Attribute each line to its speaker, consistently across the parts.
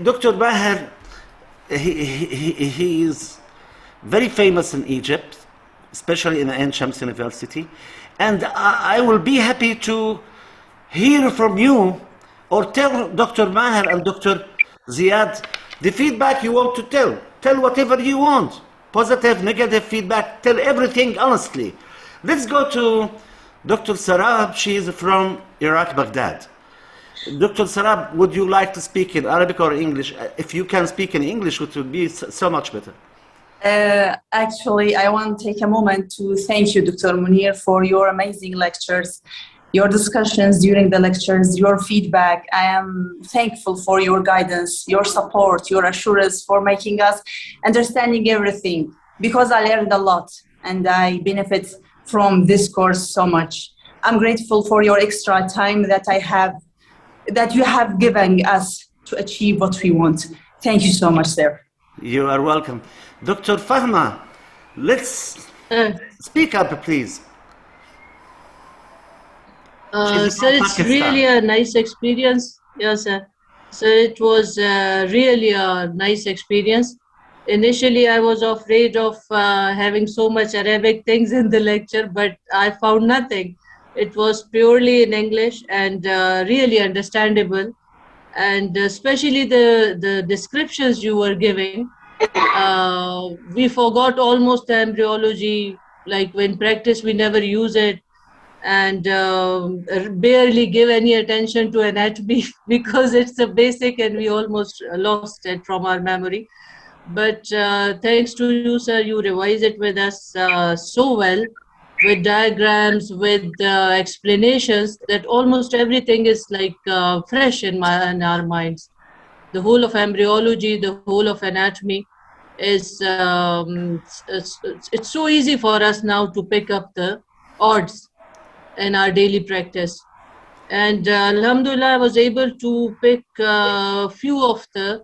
Speaker 1: Dr. Maher, he is very famous in Egypt, especially in Ain Shams University, and I will be happy to hear from you or tell Dr. Maher and Dr. Ziad the feedback you want to tell. Tell whatever you want. Positive, negative feedback, tell everything honestly. Let's go to Dr. Sarab. She is from Iraq, Baghdad. Dr. Sarab, would you like to speak in Arabic or English? If you can speak in English, it would be so much better.
Speaker 2: Actually, I want to take a moment to thank you, Dr. Munir, for your amazing lectures, your discussions during the lectures, your feedback. I am thankful for your guidance, your support, your assurance for making us understanding everything, because I learned a lot and I benefit from this course so much. I'm grateful for your extra time that you have given us to achieve what we want. Thank you so much, sir.
Speaker 1: You are welcome. Dr. Fahma, let's speak up, please.
Speaker 3: Sir, it's really a nice experience. Yes, sir. So it was really a nice experience. Initially, I was afraid of having so much Arabic things in the lecture, but I found nothing. It was purely in English and really understandable. And especially the descriptions you were giving, we forgot almost the embryology. Like when practice, we never use it, and barely give any attention to anatomy because it's a basic and we almost lost it from our memory. But thanks to you, sir, you revise it with us so well, with diagrams, with explanations, that almost everything is like fresh in our minds. The whole of embryology, the whole of anatomy is it's so easy for us now to pick up the odds in our daily practice. And alhamdulillah, I was able to pick a few of the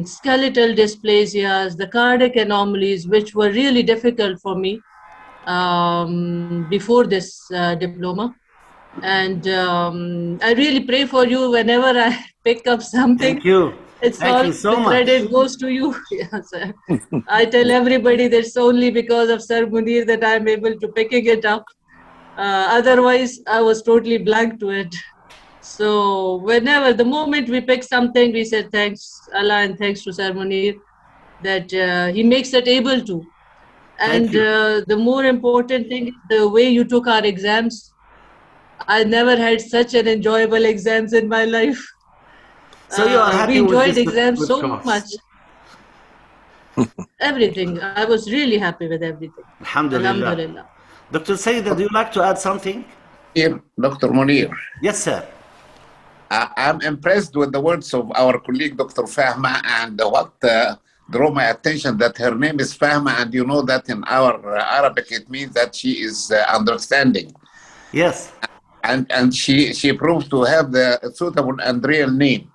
Speaker 3: skeletal dysplasias, the cardiac anomalies, which were really difficult for me before this diploma. And I really pray for you whenever I pick up something.
Speaker 1: Thank you.
Speaker 3: It's
Speaker 1: Thank
Speaker 3: all
Speaker 1: you so
Speaker 3: the
Speaker 1: much.
Speaker 3: credit goes to you. Yes, sir. I tell everybody that's only because of Sir Munir that I'm able to picking it up. Otherwise, I was totally blank to it. So whenever, the moment we pick something, we said thanks Allah and thanks to Sir Munir that he makes it able to. And the more important thing is the way you took our exams. I never had such an enjoyable exams in my life.
Speaker 1: So you are happy
Speaker 3: we enjoyed
Speaker 1: with this
Speaker 3: exams so
Speaker 1: course.
Speaker 3: much. Everything. I was really happy with everything.
Speaker 1: Alhamdulillah.
Speaker 3: Alhamdulillah.
Speaker 1: Dr. Sayyida, do you like to add something?
Speaker 4: Here, Dr. Munir.
Speaker 1: Yes, sir.
Speaker 4: I'm impressed with the words of our colleague, Dr. Fahma, and what drew my attention that her name is Fahma, and you know that in our Arabic it means that she is understanding.
Speaker 1: Yes.
Speaker 4: And she proved to have the suitable and real name.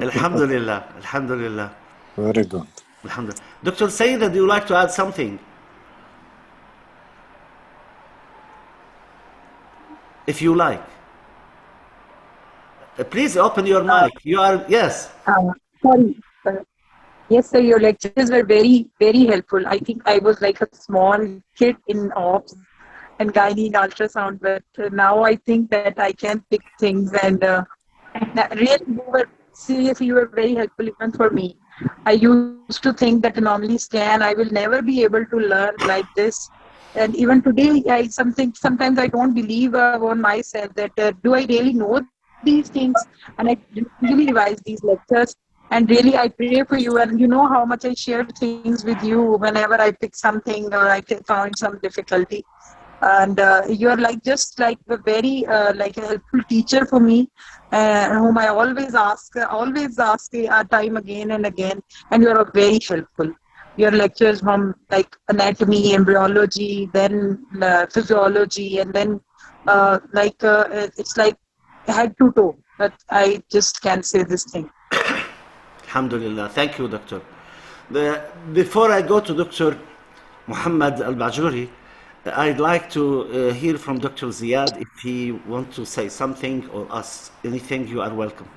Speaker 1: Alhamdulillah. Alhamdulillah.
Speaker 5: Very good.
Speaker 1: Alhamdulillah. Dr. Sayyida, do you like to add something? If you like. Please open your mic. You are, yes.
Speaker 6: Sorry. Yes, sir, your lectures were very, very helpful. I think I was like a small kid in ops and gynae in ultrasound, but now I think that I can pick things, and really you were very helpful even for me. I used to think that anomaly scan, I will never be able to learn like this. And even today, sometimes I don't believe on myself that do I really know these things? And I really revise these lectures. And really, I pray for you, and you know how much I share things with you whenever I pick something or I found some difficulty. And you're just like a very like a helpful teacher for me, whom I always ask time again and again. And you're very helpful. Your lectures from like anatomy, embryology, then physiology, and then it's like head to toe. But I just can't say this thing.
Speaker 1: Alhamdulillah. Thank you, Doctor. Before I go to Dr. Muhammad Al-Bajuri, I'd like to hear from Dr. Ziad if he wants to say something or ask anything. You are welcome.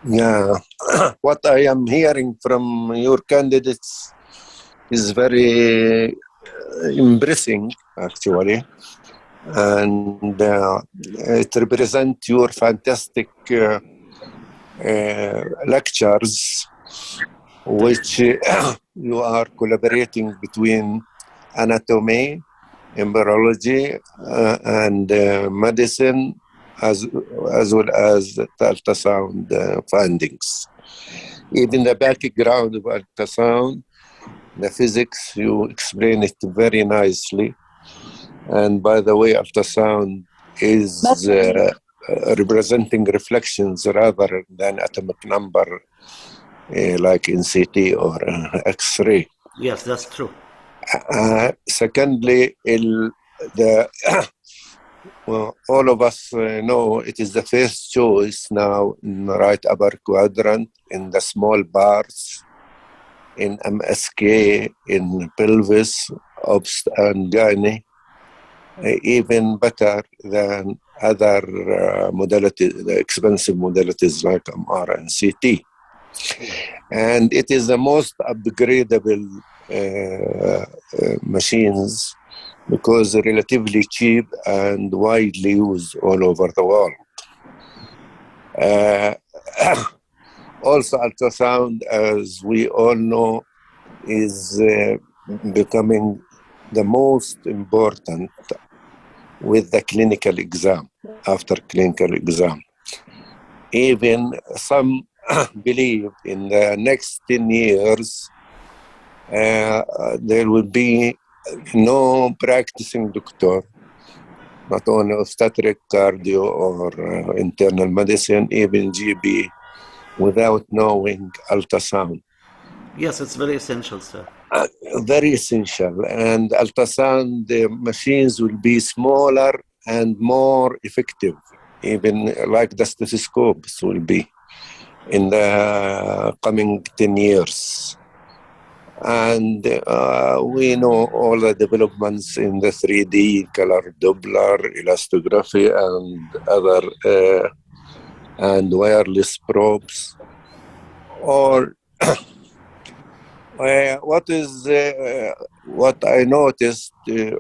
Speaker 5: Yeah, what I am hearing from your candidates is very impressing, actually, and it represents your fantastic lectures, which you are collaborating between anatomy, embryology, and medicine, as well as the ultrasound findings. Even the background of ultrasound, the physics, you explain it very nicely. And by the way, ultrasound is representing reflections rather than atomic number, like in CT or X-ray.
Speaker 1: Yes, that's true.
Speaker 5: Secondly, well, all of us know it is the first choice now in the right upper quadrant, in the small bars, in MSK, in pelvis, obst and gynae, even better than other modalities, the expensive modalities like MR and CT. And it is the most upgradable machines because they're relatively cheap and widely used all over the world. Also, ultrasound, as we all know, is becoming the most important with the clinical exam, after clinical exam. Even some believe in the next 10 years, there will be no practicing doctor, not only obstetric, cardio, or internal medicine, even GB, without knowing ultrasound.
Speaker 1: Yes, it's very essential, sir.
Speaker 5: Very essential. And ultrasound machines will be smaller and more effective, even like the stethoscopes will be in the coming 10 years. And we know all the developments in the 3D, color Doppler, elastography, and other and wireless probes. Or what I noticed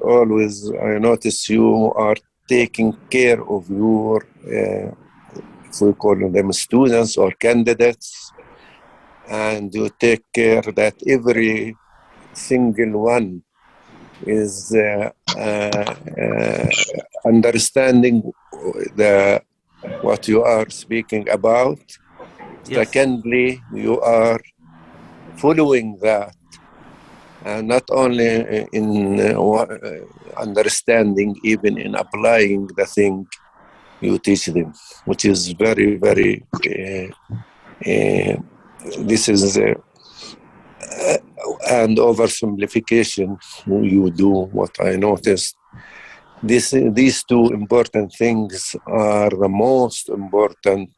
Speaker 5: always, I notice you are taking care of your, if we call them students or candidates, and you take care that every single one is understanding what you are speaking about.
Speaker 1: Yes.
Speaker 5: Secondly, you are following that, and not only in understanding, even in applying the thing you teach them, which is very, very, this is and oversimplification you do, what I noticed. These two important things are the most important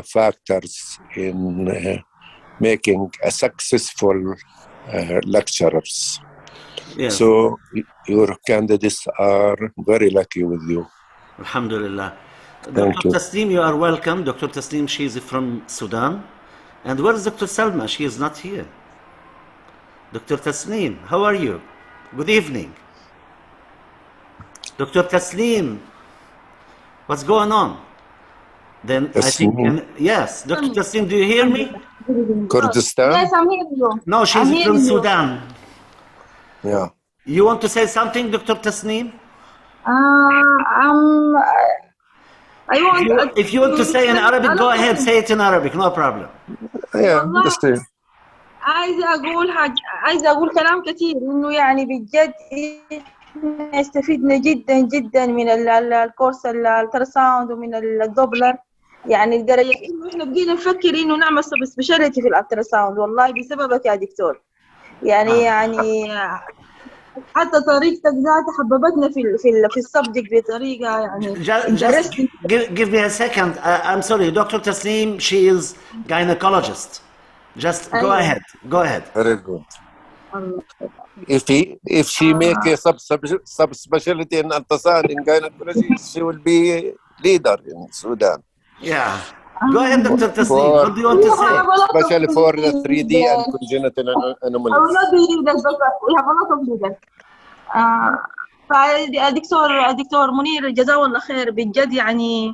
Speaker 5: factors in making a successful lecturers.
Speaker 1: Yes.
Speaker 5: So your candidates are very lucky with you.
Speaker 1: Alhamdulillah.
Speaker 5: Thank
Speaker 1: Dr.
Speaker 5: you.
Speaker 1: Tasneem, you are welcome. Dr. Tasneem, she is from Sudan. And where is Dr. Salma? She is not here. Dr. Tasneem, how are you? Good evening. Dr. Tasneem, what's going on? Then I think, yes, Dr. Tasneem, do you hear me?
Speaker 5: Kurdistan?
Speaker 7: Yes, I'm hearing you.
Speaker 1: No, she's
Speaker 7: I'm
Speaker 1: from
Speaker 7: hearing you.
Speaker 1: Sudan.
Speaker 5: Yeah.
Speaker 1: You want to say something, Dr. Tasneem?
Speaker 7: I want
Speaker 1: If you want to say in Arabic, go ahead, say it in Arabic, no problem.
Speaker 5: Yeah,
Speaker 7: والله
Speaker 5: just say.
Speaker 7: عايزة أقول كلام كثير إنه يعني بجد إحنا استفدنا جدا جدا من الكورس الالتراساوند ومن الدوبلر، يعني لدرجة إنه إحنا بقينا نفكر إنه نعمل سب سبيشاليتي في الالتراساوند والله بسببك يا دكتور. يعني حتى طريقتك ذاتها حببتنا في السبجكت بطريقة يعني
Speaker 1: Just give me a second. I'm sorry, Dr. Tasneem, she is gynecologist. Just go ahead. Go ahead.
Speaker 5: Very good. If she make a sub-specialty in ultrasound in gynecology, she will be leader in Sudan.
Speaker 1: Yeah. Go ahead, Dr. Tasneem. What do you want to say?
Speaker 5: Especially for the 3D and congenital
Speaker 7: I will
Speaker 5: anomalies.
Speaker 7: not be leaders, but we have a lot of leaders. فالدكتور منير جزاه الله خير بجد يعني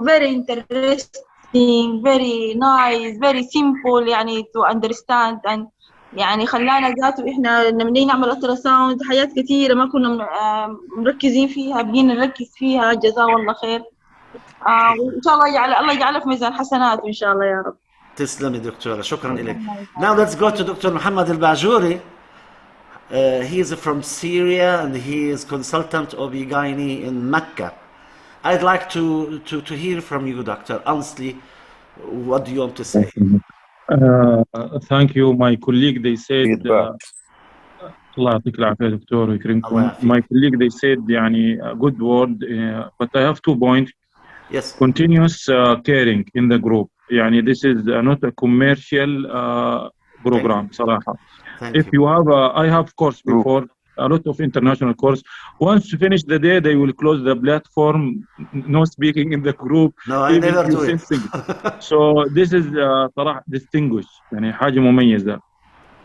Speaker 7: very interesting, very nice, very simple يعني to understand and يعني خلانا ذاته احنا لما نيجي نعمل التراساوند حاجات كثيرة ما كنا مركزين فيها بقينا نركز فيها جزاه الله خير. وإن شاء الله الله يجعله في ميزان حسناته إن شاء الله يا رب.
Speaker 1: تسلمي دكتورة، شكرا لك. Now let's go to Dr. Muhammad Al-Bajuri. He is from Syria and he is consultant OB-GYN in Mecca. I'd like to hear from you, doctor. Honestly, what do you want to say?
Speaker 8: Thank you. My colleague, they said الله يعطيك العافية دكتور ويكرمكم. My colleague, they said يعني a good word, but I have 2 points.
Speaker 1: Yes.
Speaker 8: Continuous caring in the group. يعني this is not a commercial program صراحة. If you have I have course before, a lot of international course. Once you finish the day, they will close the platform. No speaking in the group.
Speaker 1: No, I never do it.
Speaker 8: So this is صراحة distinguished. يعني حاجة مميزة.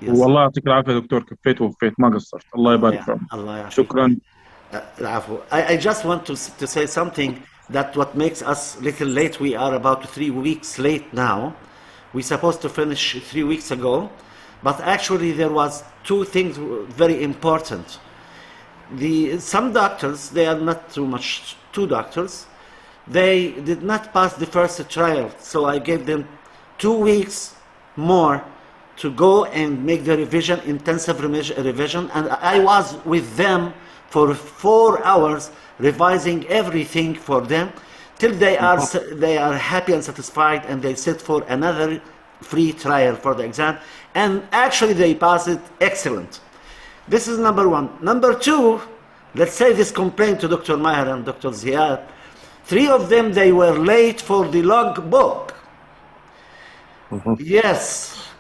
Speaker 8: والله يعطيك العافية دكتور، كفيت ووفيت ما قصرت. الله يبارك فيك. شكرا.
Speaker 1: العفو. I just want to say something that what makes us little late. We are about 3 weeks late now. We supposed to finish 3 weeks ago. But actually there was 2 things very important. Some doctors, they are not too much 2 doctors, they did not pass the first trial. So I gave them 2 weeks more to go and make the revision, intensive revision. And I was with them for 4 hours revising everything for them till they are happy and satisfied, and they sit for another free trial for the exam, and actually they pass it excellent. This is number 1. Number 2, let's say this complaint to Dr. Maher and Dr. Ziad. 3 of them, they were late for the logbook. Yes,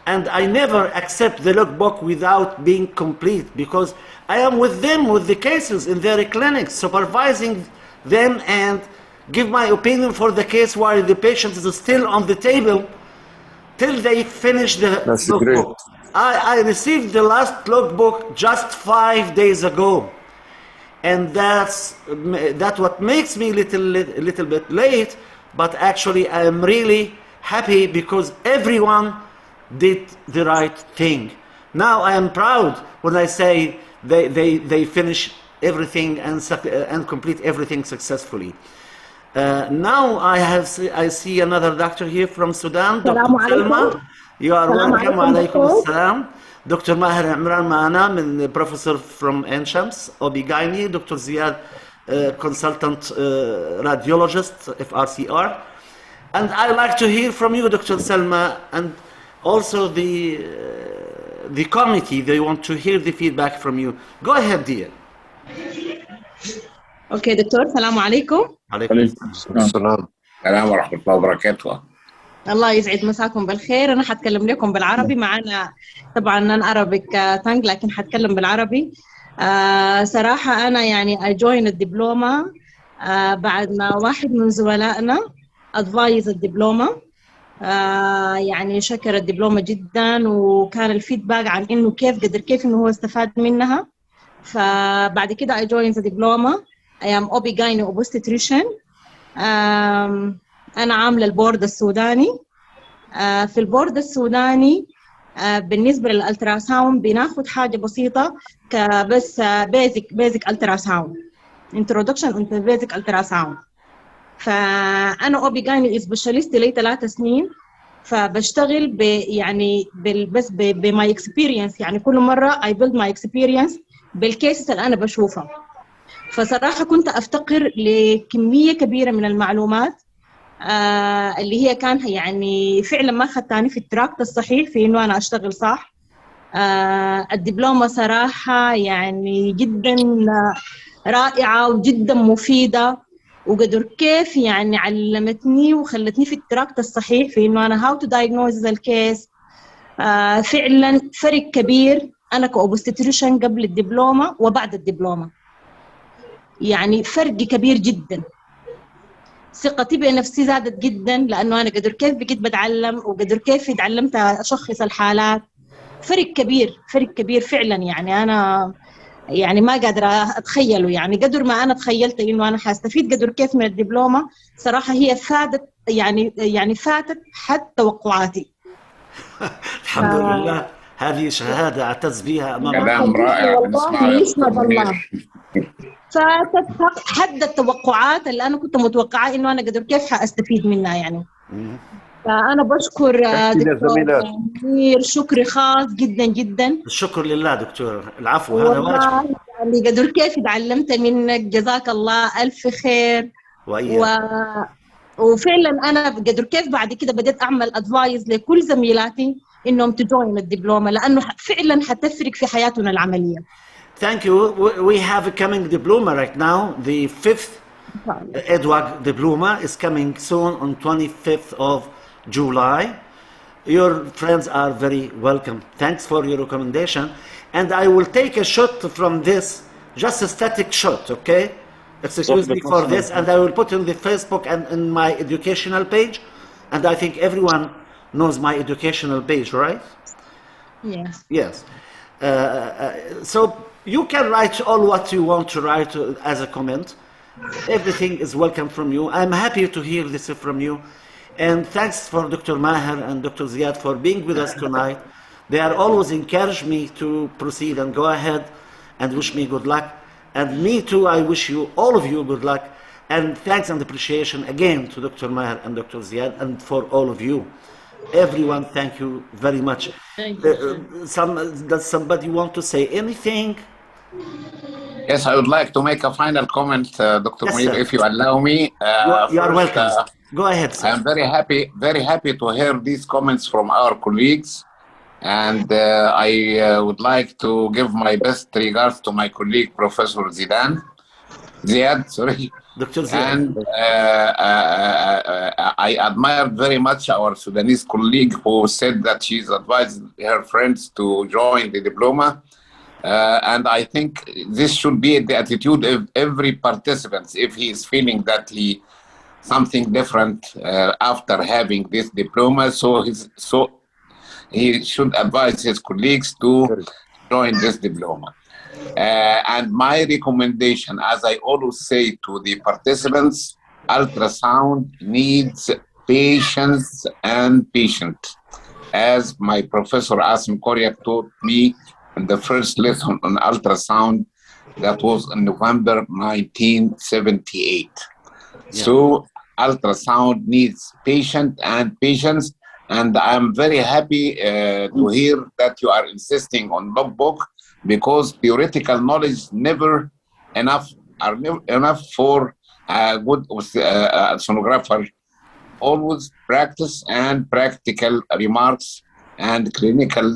Speaker 1: and I never accept the logbook without being complete, because I am with them with the cases in their clinics, supervising them and give my opinion for the case while the patient is still on the table till they finish the logbook. I received the last logbook just 5 days ago, and that's what makes me a little bit late. But actually, I am really happy because everyone did the right thing. Now I am proud when I say they finish everything and complete everything successfimally. Now I see another doctor here from Sudan, Dr. Salma. You are welcome. Alaykum assalam. Dr. Maher Imran معنا من professor from Ain Shams, OB-GYN. Dr. Ziad, consultant radiologist, FRCR. And I like to hear from you, Dr. Salma, and also the committee. They want to hear the feedback from you. Go ahead, dear.
Speaker 2: اوكي دكتور، السلام عليكم.
Speaker 1: عليكم
Speaker 5: السلام.
Speaker 4: السلام ورحمة الله وبركاته.
Speaker 2: الله يسعد مساكم بالخير. انا حتكلم لكم بالعربي، معنا طبعا انا Arabic tongue لكن حتكلم بالعربي. صراحة انا يعني I joined الدبلومة بعد ما واحد من زملائنا advise الدبلومة. يعني شكر الدبلومة جدا، وكان الفيدباك عن انه كيف انه هو استفاد منها. فبعد كده I joined the diploma. I am OB-GYN obstetrician. أنا عاملة البورد السوداني. في البورد السوداني بالنسبة للألتراساوند بناخد حاجة بسيطة كبس basic ultrasound, introduction into basic ultrasound. فأنا OB-GYN specialist لي 3 سنين، فبشتغل بس بماي experience. يعني كل مرة I build my experience بالكيسز اللي أنا بشوفها. فصراحة كنت أفتقر لكمية كبيرة من المعلومات اللي هي كان يعني فعلا ما خدتاني في التراك الصحيح في إنه أنا أشتغل صح. الدبلومة صراحة يعني جدا رائعة وجدا مفيدة، وقدر كيف يعني علمتني وخلتني في التراك الصحيح في إنه أنا how to diagnose الكيس. فعلا فرق كبير أنا كأوبستريشن قبل الدبلومة وبعد الدبلومة، يعني فرق كبير جدا.
Speaker 9: ثقتي بنفسي زادت جدا، لأنه أنا قدر كيف بقيت بتعلم وقدر كيف تعلمت أشخص الحالات. فرق كبير، فرق كبير فعلا. يعني أنا يعني ما قادرة أتخيله، يعني قدر ما أنا تخيلت إنه أنا حاستفيد قدر كيف من الدبلومة، صراحة هي فادت يعني فاتت حد توقعاتي.
Speaker 1: الحمد لله، هذه شهادة أعتز بها أمام
Speaker 4: كلام رائع بنسمعه
Speaker 9: والله
Speaker 4: يا
Speaker 9: يسعد
Speaker 4: دكتور
Speaker 9: الله.
Speaker 4: منير.
Speaker 9: فاتت حد التوقعات اللي أنا كنت متوقعة إنه أنا قدر كيف حأستفيد منها يعني. فأنا بشكر دكتور منير شكر خاص جدا جدا.
Speaker 1: الشكر لله دكتور، العفو، هذا واجب.
Speaker 9: والله يعني قدر كيف تعلمت منك، جزاك الله ألف خير. وفعلا أنا قدر كيف بعد كده بديت أعمل أدفايز لكل زميلاتي إنهم تجوين الدبلومة، لأنه فعلا حتفرق في حياتنا العملية.
Speaker 1: Thank you. We have a coming diploma right now. The 5th EDUOG diploma is coming soon on 25th of July. Your friends are very welcome. Thanks for your recommendation. And I will take a shot from this, just a static shot, okay? Excuse me for this, and I will put in the Facebook and in my educational page. And I think everyone knows my educational page, right?
Speaker 9: Yes.
Speaker 1: Yes. So you can write all what you want to write as a comment. Everything is welcome from you. I'm happy to hear this from you. And thanks for Dr. Maher and Dr. Ziad for being with us tonight. They are always encourage me to proceed and go ahead and wish me good luck. And me too, I wish you, all of you, good luck. And thanks and appreciation again to Dr. Maher and Dr. Ziad and for all of you. Everyone, thank you very much.
Speaker 3: Thank you.
Speaker 1: Does somebody want to say anything?
Speaker 4: Yes, I would like to make a final comment, Dr.
Speaker 1: Yes,
Speaker 4: Munir,
Speaker 1: sir.
Speaker 4: if you allow me.
Speaker 1: You are welcome. Go ahead, sir.
Speaker 4: I'm very happy to hear these comments from our colleagues. And I would like to give my best regards to my colleague, Professor Ziad, sorry.
Speaker 1: Dr. Ziad.
Speaker 4: And I admired very much our Sudanese colleague who said that she's advised her friends to join the diploma. And I think this should be the attitude of every participant if he is feeling that something different after having this diploma. So he should advise his colleagues to join this diploma. And my recommendation, as I always say to the participants, ultrasound needs patience and patient. As my professor Asim Koryak taught me in the first lesson on ultrasound, that was in November 1978. Yeah. So ultrasound needs patience and patience. And I'm very happy to hear that you are insisting on logbook, because theoretical knowledge never enough for a good sonographer. Always practice and practical remarks and clinical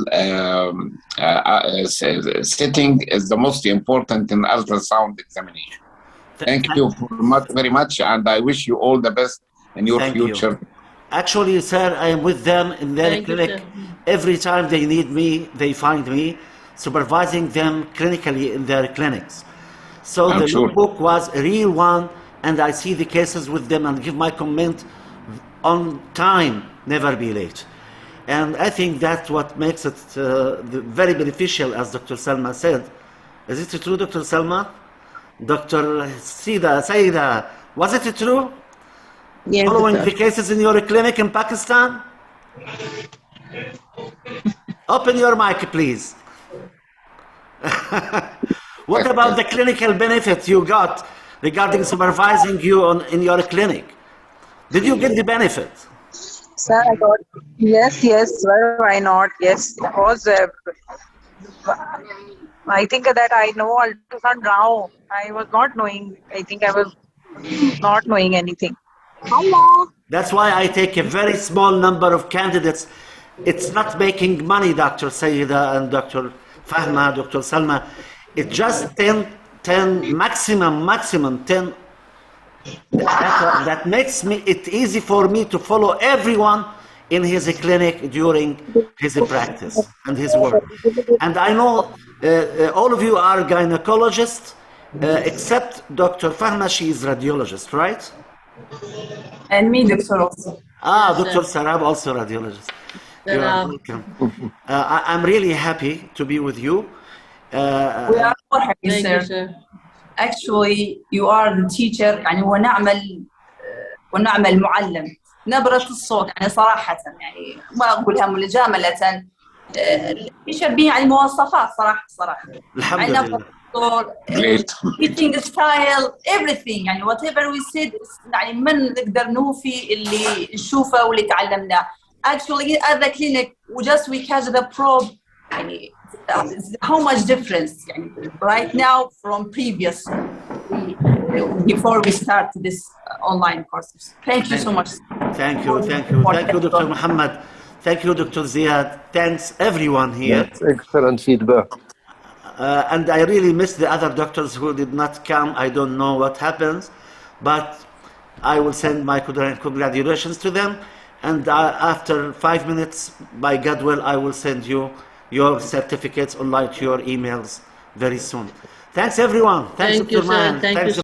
Speaker 4: setting is the most important in ultrasound examination. Thank you very much, and I wish you all the best in your future.
Speaker 1: Actually, sir, I am with them in their clinic. Every time they need me, they find me, supervising them clinically in their clinics. So the book was a real one, and I see the cases with them and give my comment on time, never be late. And I think that's what makes it very beneficial, as Dr. Salma said. Is it true, Dr. Salma? Dr. Saida, was it true?
Speaker 9: Yes,
Speaker 1: following the cases in your clinic in Pakistan? Open your mic, please. What about the clinical benefit you got regarding supervising you in your clinic? Did you get the benefit?
Speaker 6: Sir, I got yes. Why not? Yes, because I think that I know ultrasound now. I was not knowing. I think I was not knowing anything. Hello.
Speaker 1: That's why I take a very small number of candidates. It's not making money, Dr. Sayyida and Dr. Fahma, Dr. Salma. It's just 10 maximum 10. That makes it easy for me to follow everyone in his clinic during his practice and his work. And I know all of you are gynecologists, except Dr. Fahma, she is radiologist, right?
Speaker 2: And me, Dr. also.
Speaker 1: Ah,
Speaker 3: Yes,
Speaker 1: Dr. Sarab, also radiologist. You are
Speaker 3: Sarab.
Speaker 1: welcome. I'm really happy to be with you.
Speaker 2: We are more happy,
Speaker 3: Thank
Speaker 2: sir.
Speaker 3: you, sir.
Speaker 2: Actually, you are the teacher يعني ونعمل معلم. نبرة الصوت يعني صراحة يعني ما أقولها مجاملة. التيشر به يعني مواصفات صراحة.
Speaker 1: الحمد لله.
Speaker 4: Great.
Speaker 2: teaching style, everything يعني whatever we said يعني من نقدر نوفي اللي نشوفه واللي تعلمناه. Actually, at the clinic, we catch the probe. يعني how much difference يعني right now from previous before we start this online courses. Thank you so much.
Speaker 1: Thank you, Dr. Muhammad. Thank you, Dr. Ziad. Thanks everyone here.
Speaker 5: That's excellent feedback.
Speaker 1: And I really miss the other doctors who did not come. I don't know what happens, but I will send my congratulations to them. And after 5 minutes, by God will, I will send you your certificates online to your emails very soon. Thanks everyone. Thanks,
Speaker 3: Thank you,
Speaker 1: Dr.
Speaker 3: sir.
Speaker 1: Mahan.
Speaker 3: Thank
Speaker 1: Thanks,
Speaker 3: you